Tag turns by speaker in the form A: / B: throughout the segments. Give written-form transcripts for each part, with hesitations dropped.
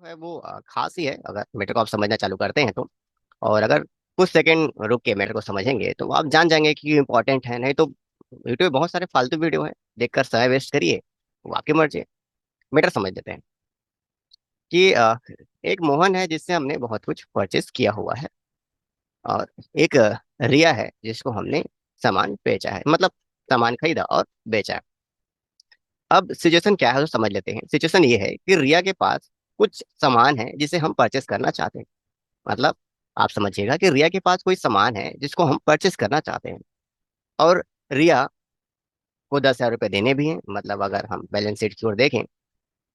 A: है वो खास ही है अगर मैटर को आप समझना चालू करते हैं तो। और अगर कुछ सेकंड रुक के मैटर को समझेंगे तो आप जान जाएंगे कि इम्पोर्टेंट है। नहीं तो यूट्यूब पे बहुत सारे फालतू वीडियो है, देखकर समय वेस्ट करिए, वो आपकी मर्जी है। मैटर समझ लेते हैं कि एक मोहन है जिससे हमने बहुत कुछ परचेस किया हुआ है, और एक रिया है जिसको हमने सामान बेचा है, मतलब सामान खरीदा और बेचा है। अब सिचुएशन क्या है तो समझ लेते हैं। सिचुएशन ये है कि रिया के पास कुछ सामान है जिसे हम परचेस करना चाहते हैं। मतलब आप समझिएगा कि रिया के पास कोई सामान है जिसको हम परचेस करना चाहते हैं, और रिया को 10,000 रुपये देने भी हैं। मतलब अगर हम बैलेंस शीट की ओर देखें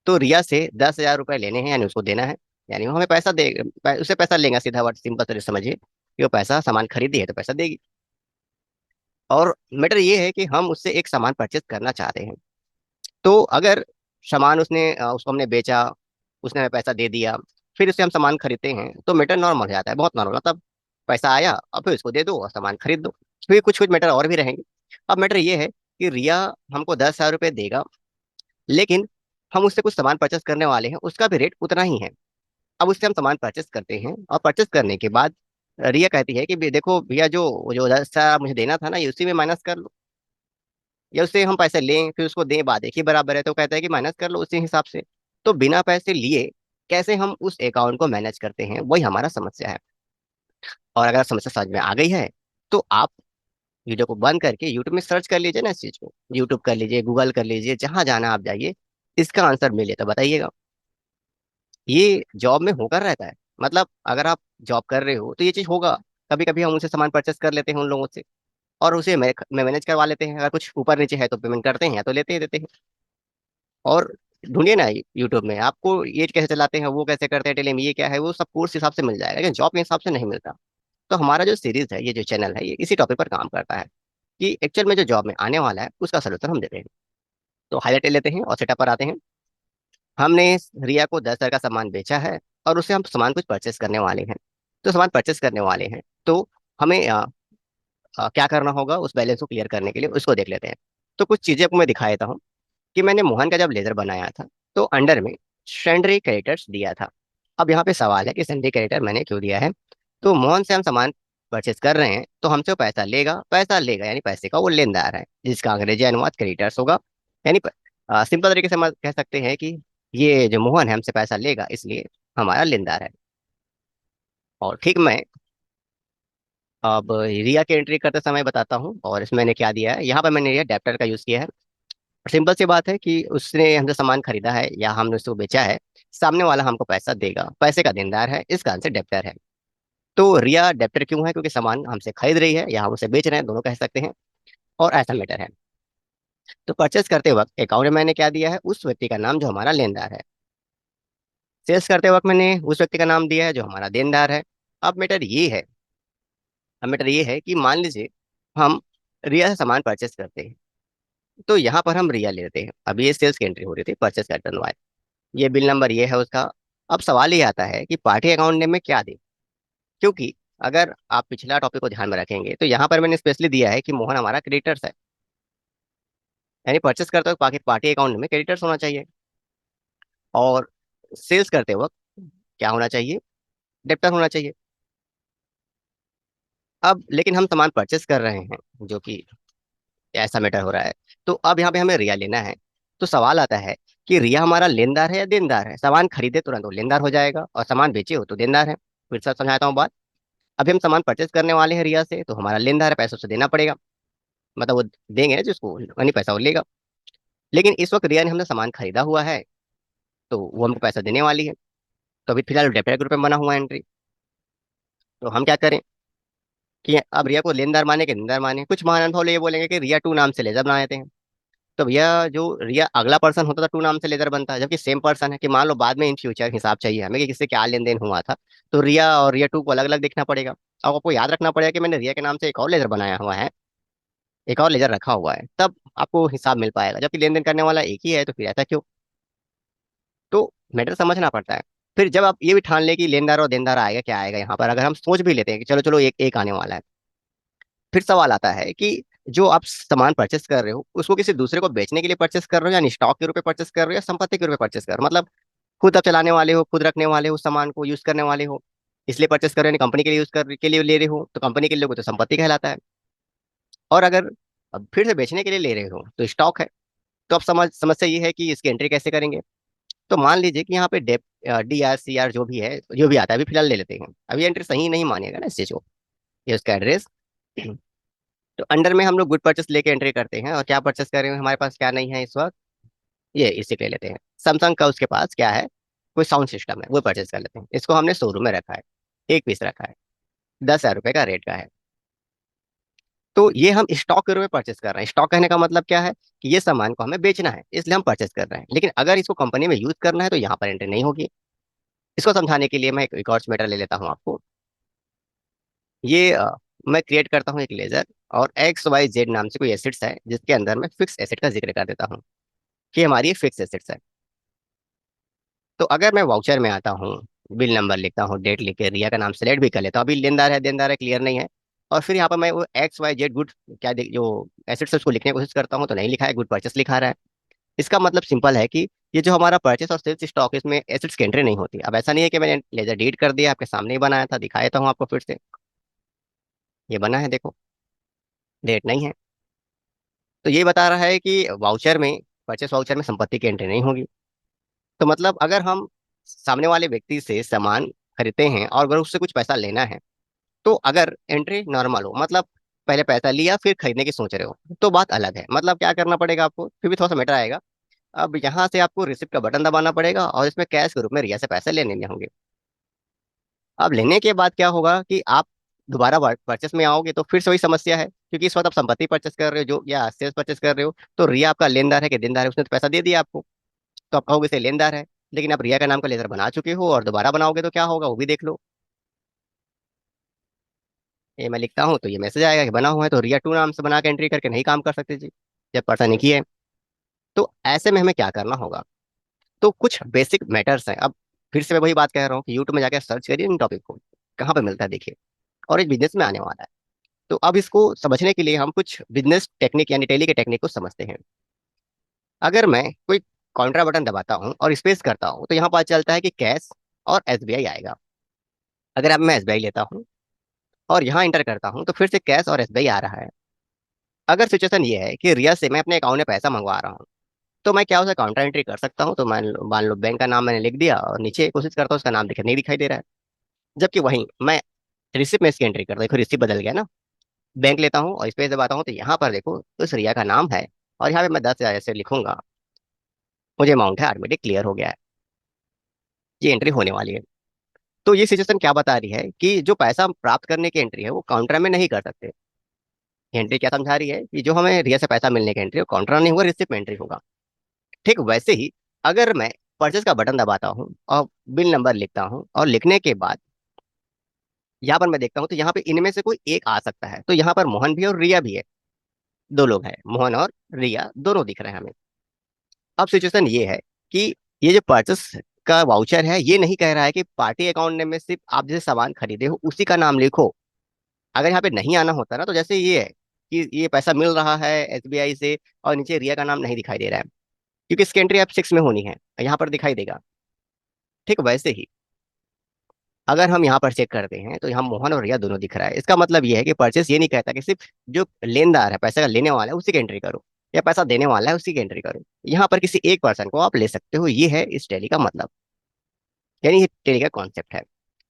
A: तो रिया से 10,000 रुपये लेने हैं, यानी उसको देना है। यानी वो हमें पैसा दे, उससे पैसा लेगा। सीधा वर्ड सिंपल तरीके से समझिए कि वो पैसा सामान खरीदी है तो पैसा देगी। और मैटर ये है कि हम उससे एक सामान परचेस करना चाहते हैं। तो अगर सामान उसको हमने बेचा, उसने हमें पैसा दे दिया, फिर उससे हम सामान खरीदते हैं तो मैटर नॉर्मल हो जाता है, बहुत नॉर्मल। मतलब पैसा आया और फिर उसको दे दो और सामान खरीद दो। फिर कुछ कुछ मैटर और भी रहेंगे। अब मैटर ये है कि रिया हमको 10,000 रुपये देगा, लेकिन हम उससे कुछ सामान परचेस करने वाले हैं, उसका भी रेट उतना ही है। अब उससे हम सामान परचेस करते हैं, और परचेस करने के बाद रिया कहती है कि देखो भैया, जो जो 10,000 मुझे देना था ना, ये उसी में माइनस कर लो। या उससे हम पैसे लें फिर उसको दें, बात एक ही बराबर है। तो कहता है कि माइनस कर लो उसी हिसाब से। तो बिना पैसे लिए कैसे हम उस अकाउंट को मैनेज करते हैं, वही हमारा समस्या है। और अगर समस्या समझ में आ गई है तो आप वीडियो को बंद करके यूट्यूब में सर्च कर लीजिए ना इस चीज को। यूट्यूब कर लीजिए, गूगल कर लीजिए, जहां जाना आप जाइए, इसका आंसर मिले तो बताइएगा। ये जॉब में होकर रहता है। मतलब अगर आप जॉब कर रहे हो तो ये चीज होगा। कभी कभी हम उनसे सामान परचेस कर लेते हैं उन लोगों से, और उसे मैं मैनेज करवा लेते हैं। अगर कुछ ऊपर नीचे है तो पेमेंट करते हैं, या तो लेते ही देते हैं। और ढूंढिए ना यूट्यूब में, आपको ये कैसे चलाते हैं, वो कैसे करते हैं, टेलीम ये क्या है, वो सब कोर्स हिसाब से मिल जाएगा, लेकिन जॉब के हिसाब से नहीं मिलता। तो हमारा जो सीरीज है, ये जो चैनल है, ये इसी टॉपिक पर काम करता है कि एक्चुअल में जो जॉब में आने वाला है उसका सोल्यूशन हम देते हैं। तो हाईलाइट लेते हैं और सेटअप पर आते हैं। हमने रिया को 10,000 का सामान बेचा है, और उससे हम सामान कुछ परचेस करने वाले हैं। तो सामान परचेस करने वाले हैं तो हमें क्या करना होगा उस बैलेंस को क्लियर करने के लिए, उसको देख लेते हैं। तो कुछ चीजें आपको मैं दिखा देता हूँ कि मैंने मोहन का जब लेजर बनाया था तो अंडर में सैंडरी क्रेडिटर्स दिया था। अब यहाँ पे सवाल है कि सैंडरी क्रेडिटर मैंने क्यों दिया है। तो मोहन से हम सामान परचेज कर रहे हैं तो हमसे वो पैसा लेगा, पैसा लेगा यानी पैसे का वो लेनदार है, जिसका अंग्रेजी अनुवाद क्रेडिटर्स होगा। यानी सिंपल तरीके से हम कह सकते हैं कि ये जो मोहन है हमसे पैसा लेगा, इसलिए हमारा लेनदार है। और ठीक मैं अब रिया की एंट्री करते समय बताता हूँ, और इसमें मैंने क्या दिया है। यहाँ पर मैंने रिया डेप्टर का यूज किया है। सिंपल सी बात है कि उसने हमसे सामान खरीदा है या हमने उसको बेचा है, सामने वाला हमको पैसा देगा, पैसे का देनदार है, इसका आंसर डेप्टर है। तो रिया डेप्टर क्यों है? क्योंकि सामान हमसे खरीद रही है या हम उसे बेच रहे हैं, दोनों कह सकते हैं, और ऐसा मैटर है। तो परचेस करते वक्त अकाउंट में मैंने क्या दिया है, उस व्यक्ति का नाम जो हमारा लेनदार है। सेल्स करते वक्त मैंने उस व्यक्ति का नाम दिया है जो हमारा देनदार है। अब मैटर ये है अब मैटर ये है कि मान लीजिए हम रिया से सामान परचेस करते हैं, तो यहाँ पर हम रिया लेते हैं। अब ये सेल्स की एंट्री हो रही थी, परचेस का टर्न, ये बिल नंबर ये है उसका। अब सवाल ये आता है कि पार्टी अकाउंट नेम में क्या दे। क्योंकि अगर आप पिछला टॉपिक को ध्यान में रखेंगे तो यहाँ पर मैंने स्पेशली दिया है कि मोहन हमारा क्रेडिटर्स है, यानी परचेस करते वक्त पार्टी पार्टी अकाउंट में क्रेडिटर्स होना चाहिए। और सेल्स करते वक्त क्या होना चाहिए, डेप्टर होना चाहिए। अब लेकिन हम सामान परचेस कर रहे हैं, जो कि ऐसा मैटर हो रहा है। तो अब यहाँ पे हमें रिया लेना है। तो सवाल आता है कि रिया हमारा लेनदार है या देनदार है। सामान खरीदे तुरंत वो लेनदार हो जाएगा, और सामान बेचे हो तो देनदार है। फिर से समझाता हूँ बात। अभी हम सामान परचेस करने वाले हैं रिया से, तो हमारा लेनदार है, पैसा उसे देना पड़ेगा। मतलब वो देंगे ना जिसको, यानी पैसा वो लेगा। लेकिन इस वक्त रिया ने हमने सामान खरीदा हुआ है, तो वो हमको पैसा देने वाली है। तो अभी फिलहाल डेबिट ग्रुप में बना हुआ है एंट्री। तो हम क्या करें कि अब रिया को लेनदार माने कि देनदार माने। कुछ महानुभाव लोग ये बोलेंगे कि रिया टू नाम से लेजर बना देते हैं। तो भैया, जो रिया अगला पर्सन होता था टू नाम से लेजर बनता है, जबकि सेम पर्सन है। कि मान लो बाद में इन फ्यूचर हिसाब चाहिए हमें कि किससे क्या लेन देन हुआ था, तो रिया और रिया टू को अलग अलग देखना पड़ेगा। और आपको याद रखना पड़ेगा कि मैंने रिया के नाम से एक और लेजर बनाया हुआ है, एक और लेजर रखा हुआ है, तब आपको हिसाब मिल पाएगा। जबकि लेन देन करने वाला एक ही है, तो फिर ऐसा क्यों? तो मैटर समझना पड़ता है। फिर जब आप ये भी ठान ले कि लेनदार और देनदार आएगा, क्या आएगा यहाँ पर, अगर हम सोच भी लेते हैं कि चलो चलो एक एक आने वाला है, फिर सवाल आता है कि जो आप सामान परचेस कर रहे हो उसको किसी दूसरे को बेचने के लिए परचेस कर रहे हो, या स्टॉक के रूप में परचेस कर रहे हो, या संपत्ति के रूप में परचेस कर रहे हो। मतलब खुद आप चलाने वाले हो, खुद रखने वाले हो, उस सामान को यूज करने वाले हो, इसलिए परचेस कर रहे हो, कंपनी के लिए यूज कर के लिए ले रहे हो, तो कंपनी के लिए तो संपत्ति कहलाता है। और अगर अब फिर से बेचने के लिए ले रहे हो तो स्टॉक है। तो अब समस्या ये है कि इसकी एंट्री कैसे करेंगे। तो मान लीजिए कि यहाँ पे डेप DRCR जो भी है, जो भी आता है, अभी फिलहाल ले लेते हैं। अभी एंट्री सही नहीं मानिएगा ना इस चीज को, ये उसका एड्रेस। तो अंडर में हम लोग गुड परचेस लेके एंट्री करते हैं, और क्या परचेस कर रहे हैं, हमारे पास क्या नहीं है इस वक्त, ये इसी पे ले लेते हैं। सैमसंग का उसके पास क्या है, कोई साउंड सिस्टम है, वो परचेस कर लेते हैं। इसको हमने शोरूम में रखा है, एक पीस रखा है, 10,000 रुपये का रेट का है। तो ये हम स्टॉक के रूप में परचेस कर रहे हैं। स्टॉक कहने का मतलब क्या है कि ये सामान को हमें बेचना है, इसलिए हम परचेस कर रहे हैं। लेकिन अगर इसको कंपनी में यूज करना है तो यहाँ पर एंट्री नहीं होगी। इसको समझाने के लिए मैं एक और मैटर ले लेता हूँ आपको। ये मैं क्रिएट करता हूँ एक लेजर, और XYZ नाम से कोई एसेट्स है, जिसके अंदर मैं फिक्स एसेट का जिक्र कर देता हूँ कि हमारी ये फिक्स एसेट्स है। तो अगर मैं वाउचर में आता हूँ, बिल नंबर लिखता हूँ, डेट लिख के रिया का नाम सेलेक्ट भी कर लेता हूँ, अभी लेनदार है देनदार है क्लियर नहीं है। और फिर यहाँ पर मैं वो XYZ गुड क्या जो एसेट्स है उसको लिखने की कोशिश करता हूँ, तो नहीं लिखा है, गुड परचेस लिखा रहा है। इसका मतलब सिंपल है कि ये जो हमारा परचेस और सेल्स स्टॉक है, इसमें एसेट्स की एंट्री नहीं होती। अब ऐसा नहीं है कि मैंने लेजर डिलीट कर दिया, आपके सामने ही बनाया था, दिखाया था हूँ आपको फिर से, ये बना है देखो, डेट नहीं है। तो ये बता रहा है कि वाउचर में, परचेस वाउचर में संपत्ति की एंट्री नहीं होगी। तो मतलब अगर हम सामने वाले व्यक्ति से सामान खरीदते हैं और अगर उससे कुछ पैसा लेना है, तो अगर एंट्री नॉर्मल हो, मतलब पहले पैसा लिया फिर खरीदने की सोच रहे हो, तो बात अलग है। मतलब क्या करना पड़ेगा आपको, फिर भी थोड़ा सा मैटर आएगा। अब यहाँ से आपको रिसिप्ट का बटन दबाना पड़ेगा, और इसमें कैश के रूप में रिया से पैसे लेने होंगे। अब लेने के बाद क्या होगा कि आप दोबारा परचेस में आओगे तो फिर से वही समस्या है, क्योंकि इस वक्त आप संपत्ति परचेस कर रहे हो जो, या सेल्स परचेस कर रहे हो, तो रिया आपका लेनदार है कि देनदार है, उसने तो पैसा दे दिया आपको। तो आप कहोगे इसे लेनदार है, लेकिन आप रिया का नाम का लेजर बना चुके हो, और दोबारा बनाओगे तो क्या होगा वो भी देख लो। ये मैं लिखता हूँ तो ये मैसेज आएगा कि बना हुआ है, तो रिया 2 नाम से बना के एंट्री करके नहीं काम कर सकते जी, जब पर्सन एक ही है। तो ऐसे में हमें क्या करना होगा। तो कुछ बेसिक मैटर्स हैं। अब फिर से मैं वही बात कह रहा हूँ कि यूट्यूब में जाकर सर्च करिए इन टॉपिक को, कहाँ पे मिलता है देखिए, और एक बिजनेस में आने वाला है। तो अब इसको समझने के लिए हम कुछ बिजनेस टेक्निक यानी टेली के टेक्निक को समझते हैं। अगर मैं कोई कॉन्ट्रा बटन दबाता हूँ और स्पेस करता हूँ, तो यहाँ पता चलता है कि कैश और SBI आएगा। अगर अब मैं SBI लेता हूँ और यहाँ इंटर करता हूँ, तो फिर से कैश और SBI आ रहा है। अगर सिचुएशन ये है कि रिया से मैं अपने अकाउंट में पैसा मंगवा रहा हूँ, तो मैं क्या उसे काउंटर एंट्री कर सकता हूँ। तो मान लो बैंक का नाम मैंने लिख दिया, और नीचे कोशिश करता हूँ उसका नाम दिखे, नहीं दिखाई दे रहा है। जबकि वहीं मैं रिसिप्ट में इसकी एंट्री करता हूँ, देखो रिसिप्ट बदल गया ना। बैंक लेता हूँ और स्पेस दबाता हूँ, तो यहाँ पर देखो उस रिया का नाम है, और यहाँ पे मैं 10,000 ऐसे लिखूंगा, मुझे अमाउंट है ऑटोमेटिक क्लियर हो गया है, ये एंट्री होने वाली है। तो ये सिचुएशन क्या बता रही है कि जो पैसा हम प्राप्त करने की एंट्री है वो काउंटर में नहीं कर सकते। ये एंट्री क्या समझा रही है कि जो हमें रिया से पैसा मिलने की एंट्री है काउंटर नहीं होगा, रिसिप्ट में एंट्री होगा। ठीक वैसे ही अगर मैं परचेस का बटन दबाता हूँ और बिल नंबर लिखता हूँ, और लिखने के बाद यहाँ पर मैं देखता हूँ, तो यहाँ पे इनमें से कोई एक आ सकता है। तो यहाँ पर मोहन भी है और रिया भी है, दो लोग हैं, मोहन और रिया दोनों दिख रहे हैं हमें। अब सिचुएशन ये है कि ये जो परचेस का वाउचर है, ये नहीं कह रहा है कि पार्टी अकाउंट में सिर्फ आप जैसे सामान खरीदे हो उसी का नाम लिखो। अगर यहाँ पे नहीं आना होता ना, तो जैसे ये है कि ये पैसा मिल रहा है SBI से, और नीचे रिया का नाम नहीं दिखाई दे रहा है, क्योंकि इसकी एंट्री आप 6 में होनी है, यहाँ पर दिखाई देगा। ठीक वैसे ही अगर हम यहाँ पर चेक करते हैं, तो यहाँ मोहन और रिया दोनों दिख रहा है। इसका मतलब ये है कि परचेस ये नहीं कहता कि सिर्फ जो लेनदार है, पैसा का लेने वाला है उसी की एंट्री करो, या पैसा देने वाला है उसी की एंट्री करो। यहाँ पर किसी एक पर्सन को आप ले सकते हो, ये है इस टैली का मतलब, यानी ये टैली का कॉन्सेप्ट है।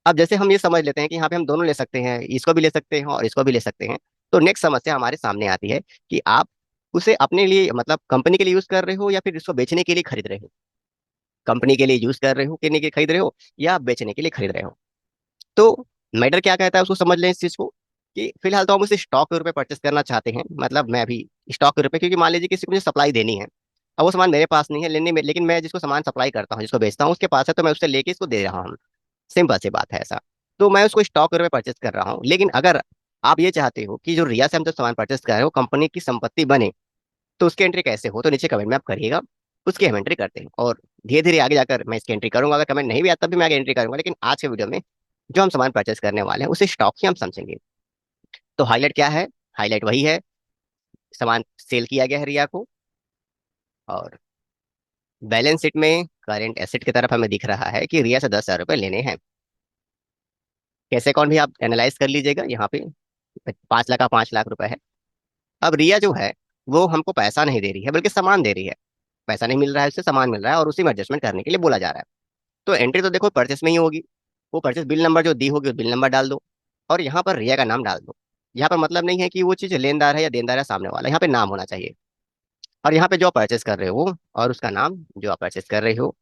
A: अब जैसे हम ये समझ लेते हैं कि यहाँ पे हम दोनों ले सकते हैं, इसको भी ले सकते हैं और इसको भी ले सकते हैं, तो नेक्स्ट समस्या हमारे सामने आती है कि आप उसे अपने लिए मतलब कंपनी के लिए यूज कर रहे हो, या फिर इसको बेचने के लिए खरीद रहे हो। कंपनी के लिए यूज कर रहे हो, के लिए खरीद रहे हो, या बेचने के लिए खरीद रहे हो। तो मैटर क्या कहता है उसको समझ लें इस चीज को, कि फिलहाल तो हम उसे स्टॉक के रूप में परचेस करना चाहते हैं। मतलब मैं अभी स्टॉक के रूप में, क्योंकि मान लीजिए किसी को मुझे सप्लाई देनी है, अब वो सामान मेरे पास नहीं है लेने में, लेकिन मैं जिसको सामान सप्लाई करता हूँ, जिसको बेचता हूँ, उसके पास है, तो मैं उससे लेके इसको दे रहा हूँ। सिंपल सी बात है ऐसा। तो मैं उसको स्टॉक के रूप में परचेस कर रहा हूँ। लेकिन अगर आप ये चाहते हो कि जो रिया से हम जो सामान परचेस कर रहे हो कंपनी की संपत्ति बने, तो उसकी एंट्री कैसे हो, तो नीचे कमेंट में आप करिएगा, उसकी हम एंट्री करते हैं। और धीरे धीरे आगे जाकर मैं इसकी एंट्री करूंगा, अगर कमेंट नहीं भी आता तब भी मैं आगे एंट्री करूंगा। लेकिन आज के वीडियो में जो हम सामान परचेस करने वाले हैं उसे स्टॉक ही हम समझेंगे। तो हाईलाइट क्या है, हाईलाइट वही है, सामान सेल किया गया है रिया को, और बैलेंस शीट में करेंट एसेट की तरफ हमें दिख रहा है कि रिया से 10,000 रुपये लेने हैं। कैसे अकाउंट भी आप एनालाइज कर लीजिएगा यहाँ पे। 5 लाख का 5 लाख रुपए है। अब रिया जो है वो हमको पैसा नहीं दे रही है बल्कि सामान दे रही है। पैसा नहीं मिल रहा है, उससे सामान मिल रहा है और उसी में एडजस्टमेंट करने के लिए बोला जा रहा है। तो एंट्री तो देखो परचेस में ही होगी। वो परचेस बिल नंबर जो दी होगी, उस बिल नंबर डाल दो और यहाँ पर रिया का नाम डाल दो। यहाँ पर मतलब नहीं है कि वो चीज लेनदार है या देनदार है सामने वाला, यहाँ पे नाम होना चाहिए। और यहाँ पे जो आप परचेस कर रहे हो और उसका नाम जो आप परचेस कर रहे हो।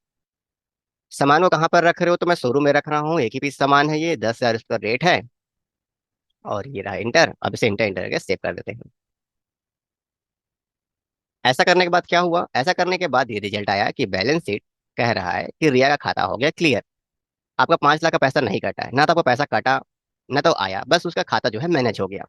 A: सामान को कहाँ पर रख रहे हो, तो मैं शोरूम में रख रहा हूँ। एक ही पीस सामान है, ये 10,000 इसका रेट है। और ये रहा इंटर। अब इसे इंटर इंटर करके सेव कर देते हैं। ऐसा करने के बाद क्या हुआ, ऐसा करने के बाद ये रिजल्ट आया कि बैलेंस शीट कह रहा है कि रिया का खाता हो गया क्लियर। आपका 5 लाख का पैसा नहीं कटा है, ना तो आपका पैसा कटा ना तो आया, बस उसका खाता जो है मैनेज हो गया।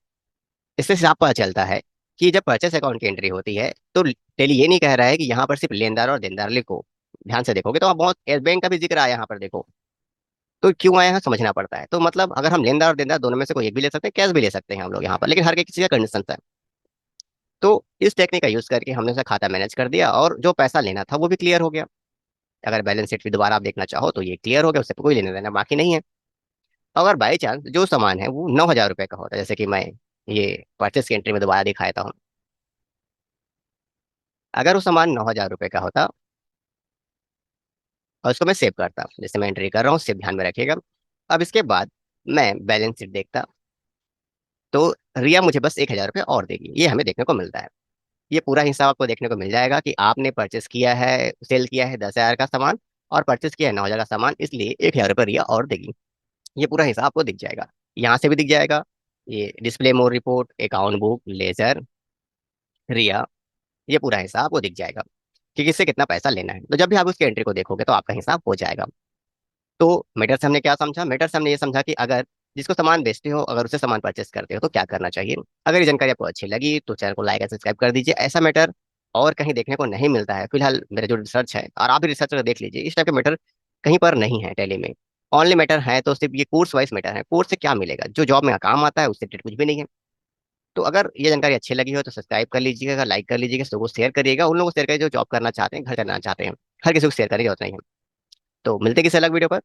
A: इससे साफ पता चलता है कि जब परचेस अकाउंट की एंट्री होती है तो टेली ये नहीं कह रहा है कि यहाँ पर सिर्फ लेनदार और देनदार लिखो। ध्यान से देखोगे तो आप बहुत बैंक का भी जिक्र आया यहाँ पर देखो। तो क्यों आया है समझना पड़ता है। तो मतलब अगर हम लेनदार और देनदार दोनों में से कोई एक भी ले सकते हैं, कैश भी ले सकते हैं हम लोग यहाँ पर, लेकिन हर किसी का कंडीशन है। तो इस टेक्निक का यूज करके हमने उसका खाता मैनेज कर दिया और जो पैसा लेना था वो भी क्लियर हो गया। अगर बैलेंस शीट भी दोबारा आप देखना चाहो तो ये क्लियर हो गया, उससे कोई लेना देना बाकी नहीं है। अगर बाई चांस जो सामान है वो 9,000 रुपये का होता है, जैसे कि मैं ये परचेस की एंट्री में दोबारा दिखाया था, अगर वो सामान 9,000 रुपये का होता और उसको मैं सेव करता, जैसे मैं एंट्री कर रहा हूँ सेव ध्यान में रखिएगा। अब इसके बाद मैं बैलेंस शीट देखता तो रिया मुझे बस 1,000 रुपये और देगी, ये हमें देखने को मिलता है। ये पूरा हिसाब आपको देखने को मिल जाएगा कि आपने परचेस किया है, सेल किया है 10,000 का सामान और परचेस किया है 9,000 का सामान, इसलिए 1,000 रुपये रिया और देगी। ये पूरा हिसाब आपको दिख जाएगा। यहाँ से भी दिख जाएगा। ये डिस्प्ले मोर रिपोर्ट, अकाउंट बुक, लेजर, रिया, ये पूरा हिसाब आपको दिख जाएगा कि किससे कितना पैसा लेना है। तो जब भी आप उसकी एंट्री को देखोगे तो आपका हिसाब हो जाएगा। तो मेटर से हमने क्या समझा, मेटर से हमने ये समझा कि अगर जिसको सामान बेचते हो अगर उससे सामान परचेस करते हो तो क्या करना चाहिए। अगर ये जानकारी आपको अच्छी लगी तो चैनल को लाइक और सब्सक्राइब कर दीजिए। ऐसा मैटर और कहीं देखने को नहीं मिलता है फिलहाल, मेरा जो रिसर्च है, और आप भी रिसर्च कर देख लीजिए, इस टाइप के मैटर कहीं पर नहीं है टेली में। ओनली मैटर है तो सिर्फ ये कोर्स वाइज मैटर है। कोर्स से क्या मिलेगा, जो जॉब में काम आता है उससे रिलेटेड कुछ भी नहीं है। तो अगर ये जानकारी अच्छी लगी हो तो सब्सक्राइब कर लीजिएगा, लाइक कर लीजिएगा, सबको शेयर करिएगा, उन लोगों को शेयर करिए जो जॉब करना चाहते हैं, घर करना चाहते हैं। हर किसी को शेयर करने की जरूरत नहीं है। तो मिलते हैं किसी अलग वीडियो पर।